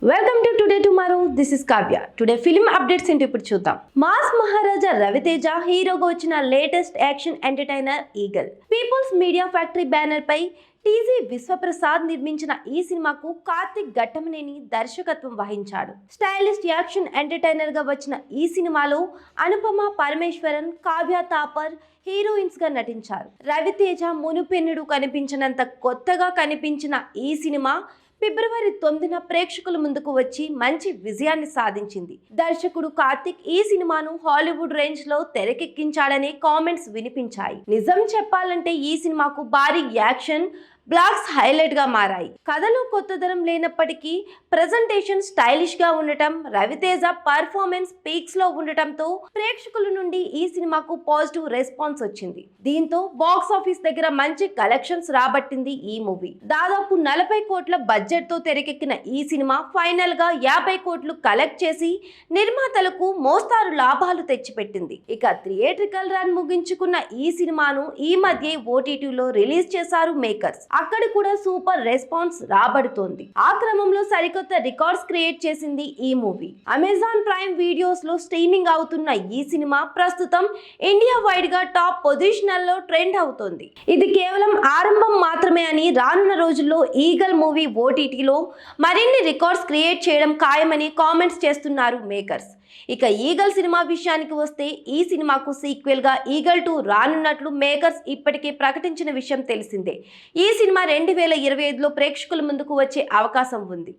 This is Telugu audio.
Welcome to today tomorrow. This is Kavya. Today film updates ఏంటి ఇప్పుడు చూద్దాం. మాస్ మహారాజా రవితేజ హీరోగా వచ్చిన latest action entertainer Eagle. People's media factory banner పై టీజీ విశ్వప్రసాద్ నిర్మించిన ఈ సినిమాకు కార్తిక్ ఘట్టమనేని దర్శకత్వం వహించాడు. స్టైలిష్ యాక్షన్ ఎంటర్టైనర్ గా వచ్చిన ఈ సినిమాలో అనుపమ పరమేశ్వరన్, కావ్య తాపర్ హీరోయిన్స్ గా నటించారు. రవితేజ మునుపెన్నుడు కనిపించినంత కొత్తగా కనిపించిన ఈ సినిమా ఫిబ్రవరి 9న ప్రేక్షకుల ముందుకు వచ్చి మంచి విజయాన్ని సాధించింది. దర్శకుడు కార్తిక్ ఈ సినిమాను హాలీవుడ్ రేంజ్ లో తెరకెక్కించాడనే కామెంట్స్ వినిపించాయి. నిజం చెప్పాలంటే ఈ సినిమాకు భారీ యాక్షన్ బ్లాక్స్ హైలైట్ గా మారాయి. కథలో కొత్తదనం లేనప్పటికీ ప్రెజెంటేషన్ స్టైలిష్ గా ఉండటం, రవితేజ పర్ఫార్మెన్స్ పీక్స్ లో ఉండటంతో ప్రేక్షకుల నుండి ఈ సినిమాకు పాజిటివ్ రెస్పాన్స్ వచ్చింది. దీంతో బాక్స్ ఆఫీస్ దగ్గర మంచి కలెక్షన్స్ రాబట్టింది ఈ మూవీ. దాదాపు 40 కోట్ల బడ్జెట్ తో తెరకెక్కిన ఈ సినిమా ఫైనల్ గా 50 కోట్లు కలెక్ట్ చేసి నిర్మాతలకు మోస్తారు లాభాలు తెచ్చిపెట్టింది. ఇక థియేట్రికల్ రన్ ముగించుకున్న ఈ సినిమాను ఈ మధ్య ఓటీటీలో రిలీజ్ చేశారు మేకర్స్. అక్కడ కూడా సూపర్ రెస్పాన్స్ రాబడుతోంది. ఆ క్రమంలో సరికొత్త రికార్డ్స్ క్రియేట్ చేసింది ఈ మూవీ. అమెజాన్ ప్రైమ్ వీడియోస్ లో స్ట్రీమింగ్ అవుతున్న ఈ సినిమా ప్రస్తుతం ఇండియా వైడ్ గా టాప్ పొజిషన్ లో ట్రెండ్ అవుతోంది. ఇది కేవలం ఆరంభం మాత్రమే అని రానున్న రోజుల్లో ఈగల్ మూవీ ఓటీటీలో మరిన్ని రికార్డ్స్ క్రియేట్ చేయడం ఖాయమని కామెంట్స్ చేస్తున్నారు మేకర్స్. ఇక ఈగల్ సినిమా విషయానికి వస్తే ఈ సినిమాకు సీక్వెల్ గా ఈగల్ 2 రానున్నట్లు మేకర్స్ ఇప్పటికే ప్రకటించిన విషయం తెలిసిందే. ఈ సినిమా 2025లో ప్రేక్షకుల ముందుకు వచ్చే అవకాశం ఉంది.